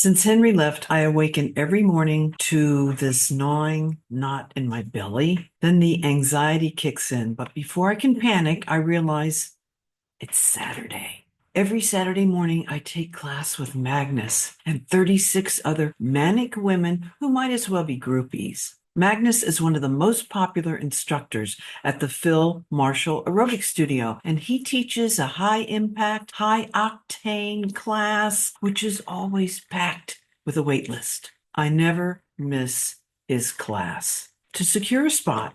Since Henry left, I awaken every morning to this gnawing knot in my belly. Then the anxiety kicks in. But before I can panic, I realize it's Saturday. Every Saturday morning, I take class with Magnus and 36 other manic women who might as well be groupies. Magnus is one of the most popular instructors at the Phil Marshall Aerobics Studio, and he teaches a high-impact, high-octane class, which is always packed with a wait list. I never miss his class. To secure a spot,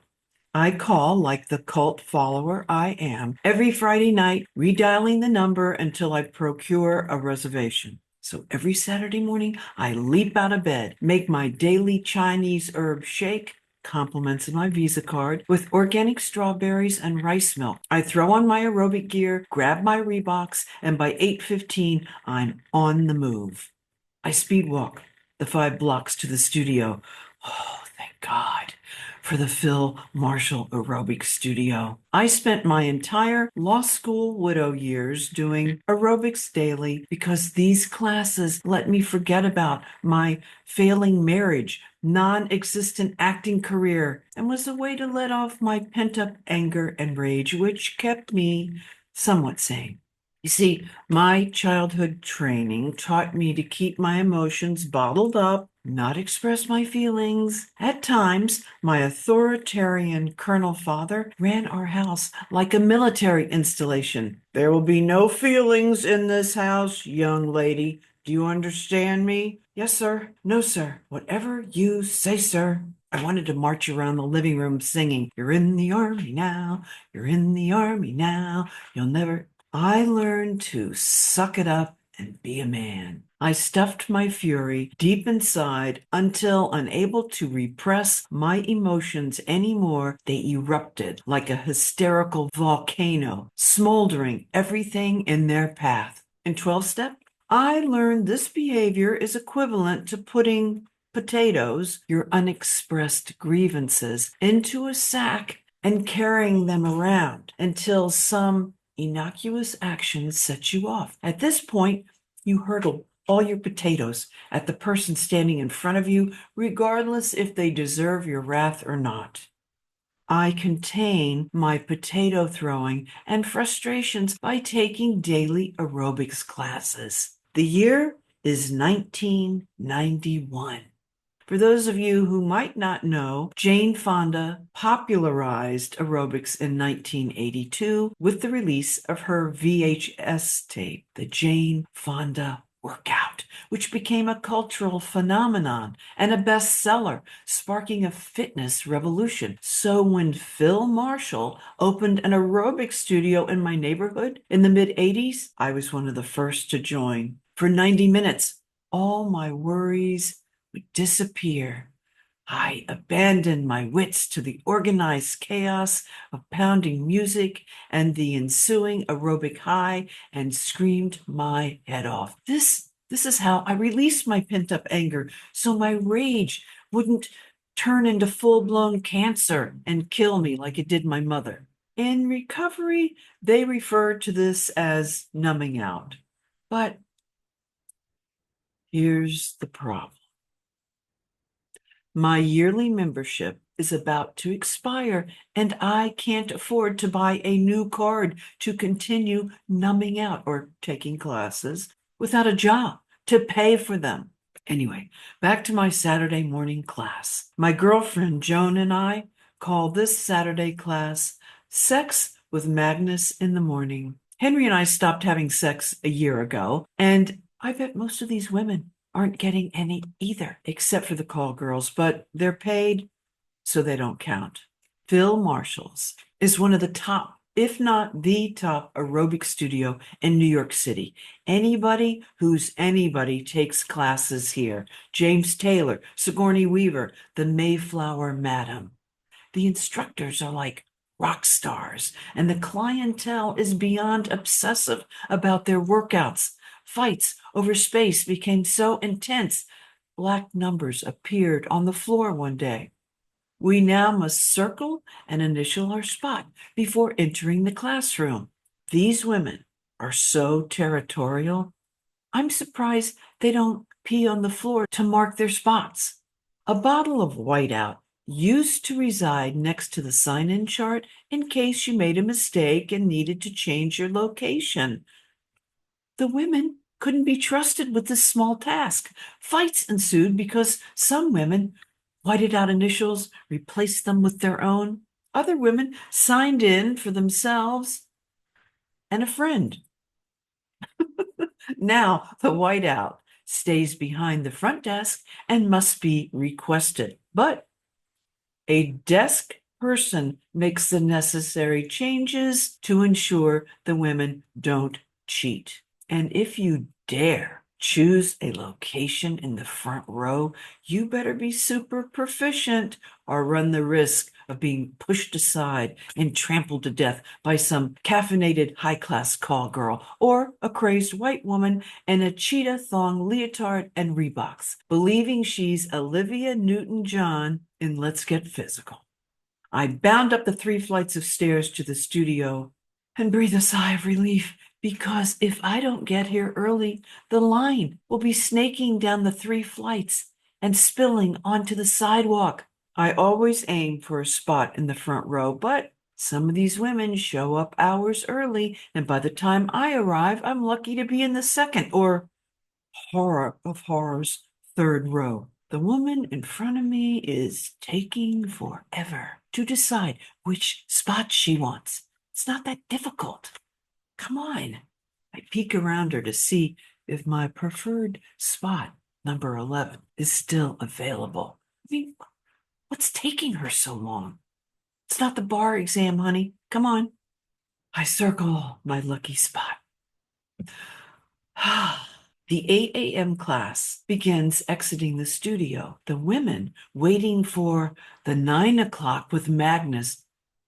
I call like the cult follower I am every Friday night, redialing the number until I procure a reservation. So every Saturday morning, I leap out of bed, make my daily Chinese herb shake, compliments of my Visa card, with organic strawberries and rice milk. I throw on my aerobic gear, grab my Reeboks, and by 8:15, I'm on the move. I speed walk the 5 blocks to the studio. Oh, thank God for the Phil Marshall Aerobics Studio. I spent my entire law school widow years doing aerobics daily because these classes let me forget about my failing marriage, non-existent acting career, and was a way to let off my pent-up anger and rage, which kept me somewhat sane. You see, my childhood training taught me to keep my emotions bottled up, not express my feelings. At times, my authoritarian colonel father ran our house like a military installation. There will be no feelings in this house, young lady. Do you understand me? Yes, sir. No, sir. Whatever you say, sir. I wanted to march around the living room singing, "You're in the army now. You're in the army now. You'll never..." I learned to suck it up and be a man. I stuffed my fury deep inside until, unable to repress my emotions anymore, they erupted like a hysterical volcano, smoldering everything in their path. In 12-step, I learned this behavior is equivalent to putting potatoes, your unexpressed grievances, into a sack and carrying them around until some innocuous action sets you off. At this point, you hurtle all your potatoes at the person standing in front of you, regardless if they deserve your wrath or not. I contain my potato throwing and frustrations by taking daily aerobics classes. The year is 1991. For those of you who might not know, Jane Fonda popularized aerobics in 1982 with the release of her VHS tape, The Jane Fonda Workout, which became a cultural phenomenon and a bestseller, sparking a fitness revolution. So when Phil Marshall opened an aerobic studio in my neighborhood in the mid-'80s, I was one of the first to join. For 90 minutes, all my worries would disappear. I abandoned my wits to the organized chaos of pounding music and the ensuing aerobic high and screamed my head off. This is how I released my pent-up anger so my rage wouldn't turn into full-blown cancer and kill me like it did my mother. In recovery, they refer to this as numbing out. But here's the problem. My yearly membership is about to expire, and I can't afford to buy a new card to continue numbing out or taking classes without a job to pay for them. Anyway, back to my Saturday morning class. My girlfriend Joan and I call this Saturday class Sex with Magnus in the Morning. Henry and I stopped having sex a year ago, and I bet most of these women aren't getting any either, except for the call girls, but they're paid, so they don't count. Phil Marshall's is one of the top, if not the top, aerobic studio in New York City. Anybody who's anybody takes classes here. James Taylor, Sigourney Weaver, the Mayflower Madam. The instructors are like rock stars, and the clientele is beyond obsessive about their workouts. Fights over space became so intense, black numbers appeared on the floor one day. We now must circle and initial our spot before entering the classroom. These women are so territorial, I'm surprised they don't pee on the floor to mark their spots. A bottle of whiteout used to reside next to the sign-in chart in case you made a mistake and needed to change your location. The women couldn't be trusted with this small task. Fights ensued because some women whited out initials, replaced them with their own. Other women signed in for themselves and a friend. Now the whiteout stays behind the front desk and must be requested. But a desk person makes the necessary changes to ensure the women don't cheat. And if you dare choose a location in the front row, you better be super proficient or run the risk of being pushed aside and trampled to death by some caffeinated high-class call girl or a crazed white woman in a cheetah thong leotard and Reeboks, believing she's Olivia Newton-John in Let's Get Physical. I bound up the 3 flights of stairs to the studio and breathe a sigh of relief, because if I don't get here early, the line will be snaking down the 3 flights and spilling onto the sidewalk. I always aim for a spot in the front row, but some of these women show up hours early, and by the time I arrive, I'm lucky to be in the second, or horror of horrors, 3rd row. The woman in front of me is taking forever to decide which spot she wants. It's not that difficult. Come on. I peek around her to see if my preferred spot, number 11, is still available. I mean, what's taking her so long? It's not the bar exam, honey. Come on. I circle my lucky spot. The 8 a.m. class begins exiting the studio. The women waiting for the 9 o'clock with Magnus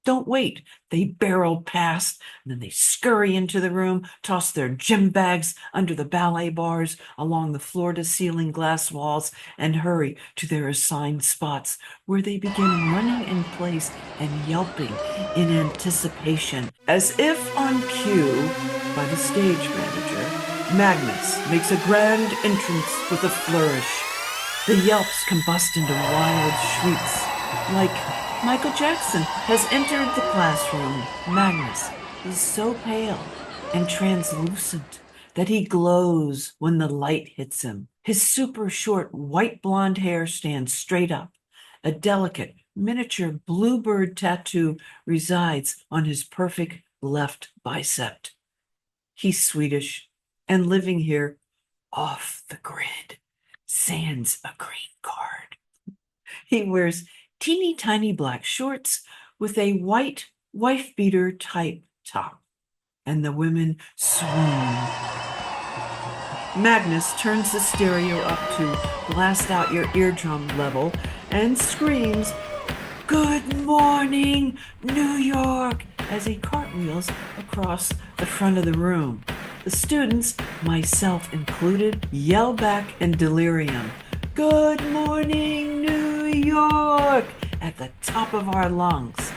don't wait. They barrel past, and then they scurry into the room, toss their gym bags under the ballet bars along the floor-to-ceiling glass walls, and hurry to their assigned spots, where they begin running in place and yelping in anticipation. As if on cue by the stage manager, Magnus makes a grand entrance with a flourish. The yelps combust into wild shrieks, like Michael Jackson has entered the classroom. Magnus is so pale and translucent that he glows when the light hits him. His super short white blonde hair stands straight up. A delicate miniature bluebird tattoo resides on his perfect left bicep. He's Swedish and living here off the grid, sans a green card. He wears teeny tiny black shorts with a white wife beater type top, and the women swoon. Magnus turns the stereo up to blast out your eardrum level and screams, "Good morning, New York," as he cartwheels across the front of the room. The students, myself included, yell back in delirium, "Good morning, New York," at the top of our lungs.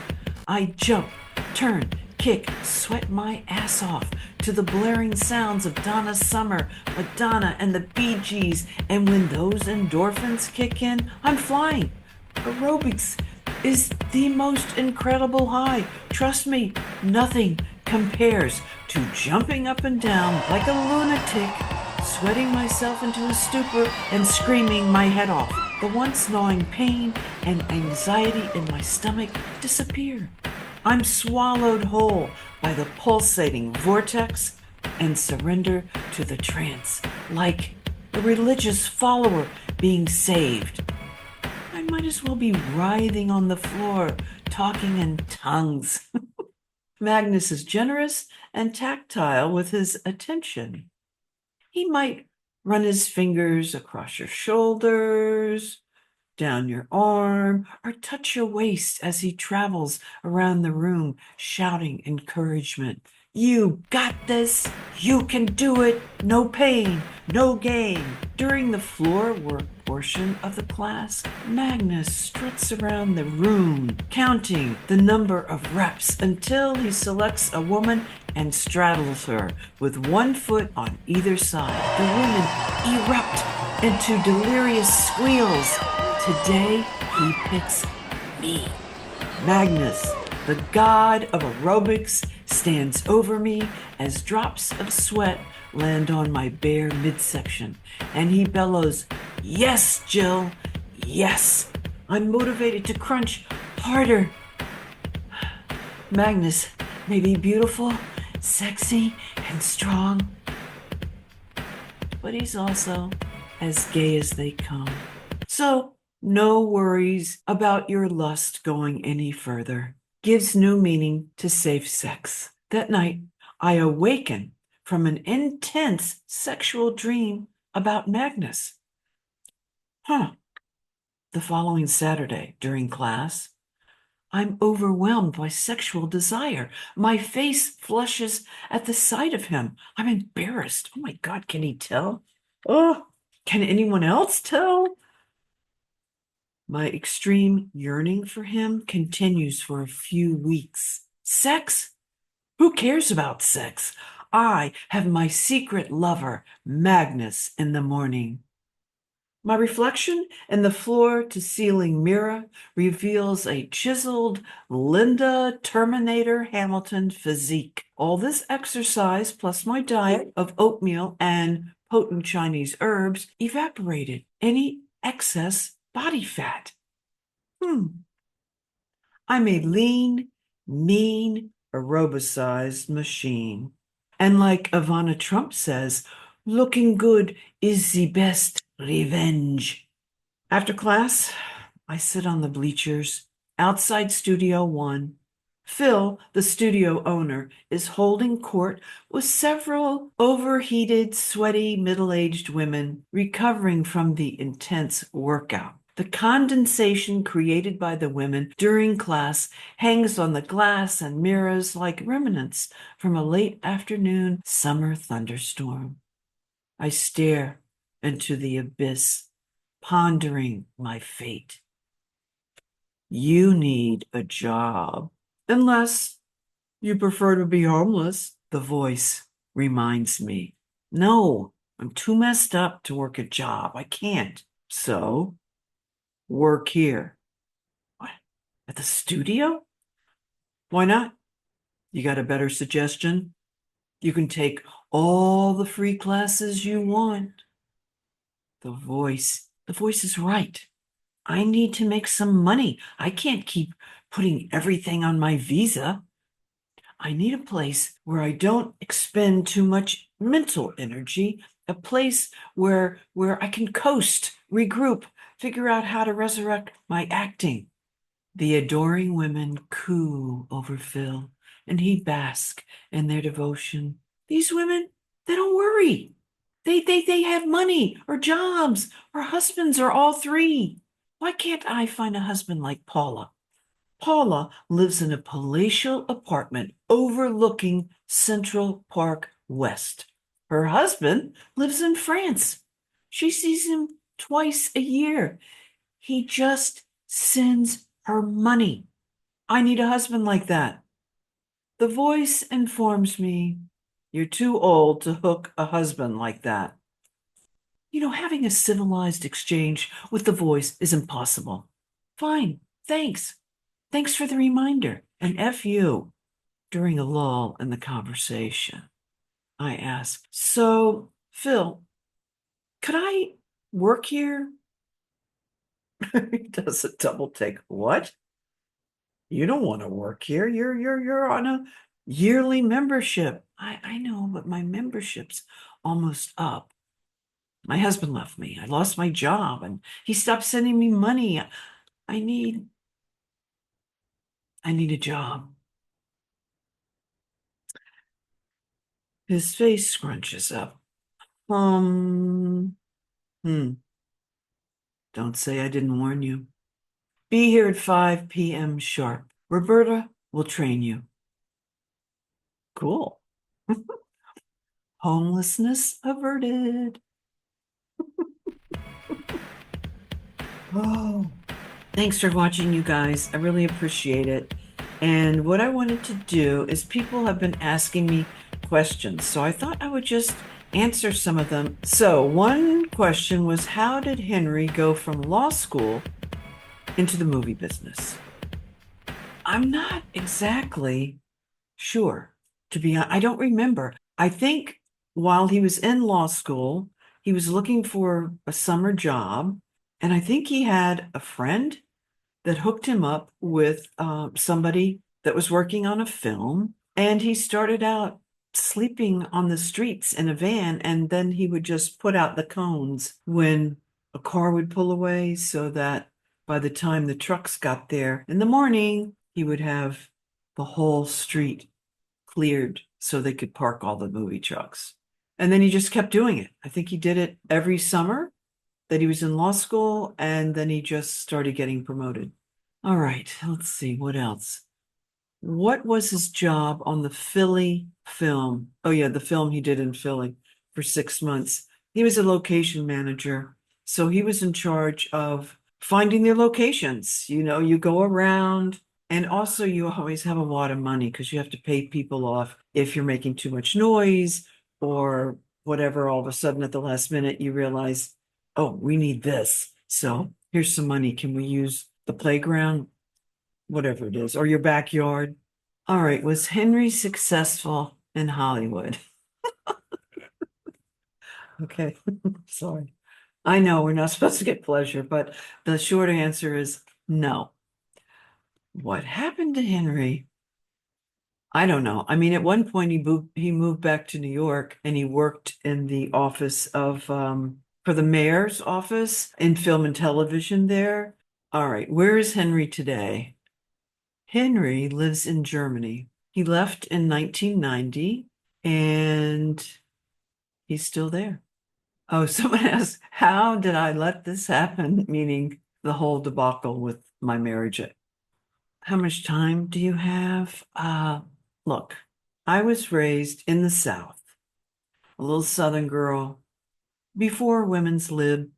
I jump, turn, kick, sweat my ass off to the blaring sounds of Donna Summer, Madonna, and the Bee Gees, and when those endorphins kick in, I'm flying. Aerobics is the most incredible high. Trust me, nothing compares to jumping up and down like a lunatic, sweating myself into a stupor and screaming my head off. The once gnawing pain and anxiety in my stomach disappear. I'm swallowed whole by the pulsating vortex and surrender to the trance, like a religious follower being saved. I might as well be writhing on the floor, talking in tongues. Magnus is generous and tactile with his attention. He might run his fingers across your shoulders, down your arm, or touch your waist as he travels around the room, shouting encouragement. "You got this. You can do it. No pain, no gain." During the floor work portion of the class, Magnus struts around the room, counting the number of reps until he selects a woman and straddles her with one foot on either side. The women erupt into delirious squeals. Today, he picks me. Magnus, the god of aerobics, stands over me as drops of sweat land on my bare midsection, and he bellows, "Yes, Jill, yes, I'm motivated to crunch harder." Magnus may be beautiful, sexy, and strong, but he's also as gay as they come. So no worries about your lust going any further. Gives new meaning to safe sex. That night, I awaken from an intense sexual dream about Magnus. The following Saturday, during class, I'm overwhelmed by sexual desire. My face flushes at the sight of him. I'm embarrassed. Oh my God, can he tell? Oh, can anyone else tell? My extreme yearning for him continues for a few weeks. Sex? Who cares about sex? I have my secret lover, Magnus, in the morning. My reflection in the floor-to-ceiling mirror reveals a chiseled Linda Terminator Hamilton physique. All this exercise plus my diet of oatmeal and potent Chinese herbs evaporated any excess body fat. I'm a lean, mean, aerobicized machine. And like Ivana Trump says, looking good is the best revenge. After class, I sit on the bleachers outside Studio One. Phil, the studio owner, is holding court with several overheated, sweaty, middle-aged women recovering from the intense workout. The condensation created by the women during class hangs on the glass and mirrors like remnants from a late afternoon summer thunderstorm. I stare into the abyss, pondering my fate. You need a job. Unless you prefer to be homeless, the voice reminds me. No, I'm too messed up to work a job. I can't. So, work here. What? At the studio? Why not? You got a better suggestion? You can take all the free classes you want. The voice is right. I need to make some money. I can't keep putting everything on my visa. I need a place where I don't expend too much mental energy, a place where I can coast, regroup, figure out how to resurrect my acting. The adoring women coo over Phil, and he bask in their devotion. These women, they don't worry. They have money or jobs or husbands or all three. Why can't I find a husband like Paula? Paula lives in a palatial apartment overlooking Central Park West. Her husband lives in France. She sees him twice a year. He just sends her money. I need a husband like that. The voice informs me, you're too old to hook a husband like that. Having a civilized exchange with the voice is impossible. Fine, thanks. Thanks for the reminder. And F you. During a lull in the conversation, I ask, so, Phil, could I work here? He does a double take. What? You don't want to work here. You're on a yearly membership. I know, but my membership's almost up. My husband left me. I lost my job and he stopped sending me money. I need a job. His face scrunches up. Don't say I didn't warn you. Be here at 5 p.m. sharp. Roberta will train you. Cool. Homelessness averted. Oh, thanks for watching, you guys. I really appreciate it. And what I wanted to do is people have been asking me questions, so I thought I would just answer some of them. So one question was, how did Henry go from law school into the movie business? I'm not exactly sure, to be honest. I don't remember. I think while he was in law school, he was looking for a summer job, and I think he had a friend that hooked him up with somebody that was working on a film. And he started out sleeping on the streets in a van, and then he would just put out the cones when a car would pull away so that by the time the trucks got there in the morning, he would have the whole street cleared so they could park all the movie trucks. And then he just kept doing it. I think he did it every summer that he was in law school, and then he just started getting promoted. All right, let's see what else. What was his job on the Philly film? Oh, yeah, the film he did in Philly for 6 months. He was a location manager. So he was in charge of finding their locations. You know, you go around, and also you always have a lot of money because you have to pay people off if you're making too much noise or whatever. All of a sudden, at the last minute, you realize, oh, we need this. So here's some money. Can we use the playground? Whatever it is, or your backyard. All right, was Henry successful in Hollywood? Okay, sorry. I know we're not supposed to get pleasure, but the short answer is no. What happened to Henry? I don't know. I mean, at one point he moved back to New York and he worked in the office of for the mayor's office in film and television there. All right, where is Henry today? Henry lives in Germany. He left in 1990 and he's still there. Oh, someone asked, how did I let this happen? Meaning the whole debacle with my marriage. How much time do you have? Look, I was raised in the South, a little Southern girl before women's lib.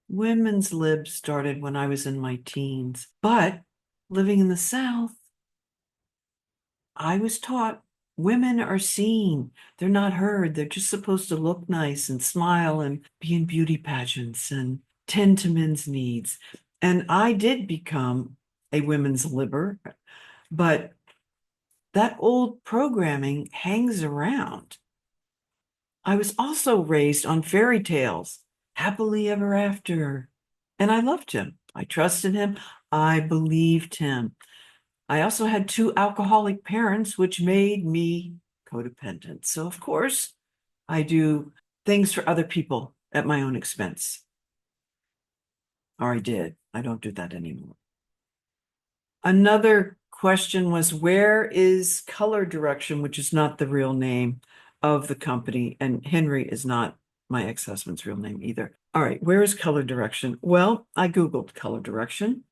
Women's lib started when I was in my teens, but living in the South, I was taught women are seen. They're not heard. They're just supposed to look nice and smile and be in beauty pageants and tend to men's needs. And I did become a women's libber, but that old programming hangs around. I was also raised on fairy tales, happily ever after. And I loved him. I trusted him. I believed him. I also had two alcoholic parents, which made me codependent. So, of course, I do things for other people at my own expense. Or I did. I don't do that anymore. Another question was, where is Color Direction, which is not the real name of the company, and Henry is not my ex-husband's real name either. All right, where is Color Direction? Well, I Googled Color Direction,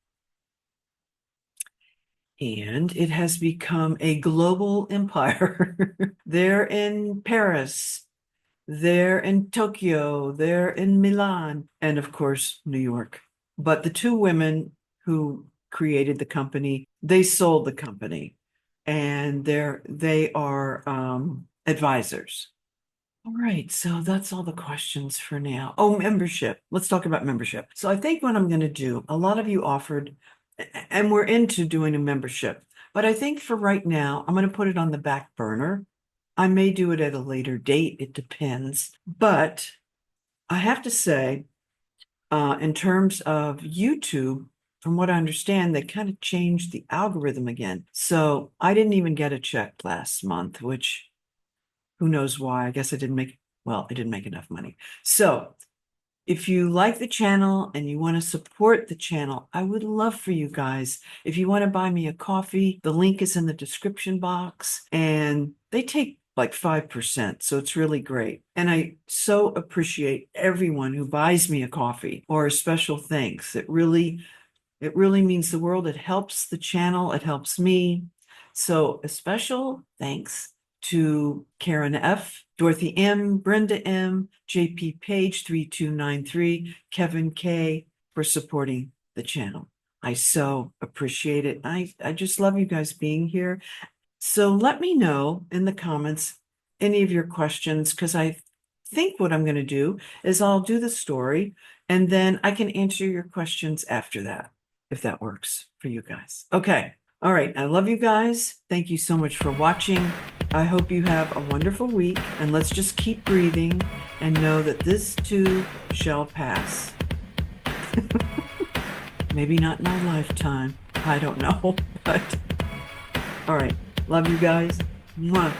and it has become a global empire. They're in Paris, they're in Tokyo, they're in Milan, and of course, New York. But the two women who created the company, they sold the company, and they are advisors. All right, so that's all the questions for now. Oh, membership. Let's talk about membership. So I think what I'm going to do, a lot of you offered, and we're into doing a membership, but I think for right now, I'm going to put it on the back burner. I may do it at a later date. It depends. But I have to say, in terms of YouTube, from what I understand, they kind of changed the algorithm again. So I didn't even get a check last month, which who knows why? I guess I didn't make enough money. So if you like the channel and you want to support the channel, I would love for you guys. If you want to buy me a coffee, the link is in the description box, and they take like 5%. So it's really great. And I so appreciate everyone who buys me a coffee or a special thanks. It really means the world. It helps the channel. It helps me. So a special thanks to Karen F., Dorothy M., Brenda M., JP Page 3293, Kevin K. for supporting the channel. I so appreciate it. I just love you guys being here. So let me know in the comments any of your questions, because I think what I'm going to do is I'll do the story and then I can answer your questions after that, if that works for you guys. Okay. All right. I love you guys. Thank you so much for watching. I hope you have a wonderful week, and let's just keep breathing and know that this too shall pass. Maybe not in our lifetime. I don't know, but all right. Love you guys. Mwah.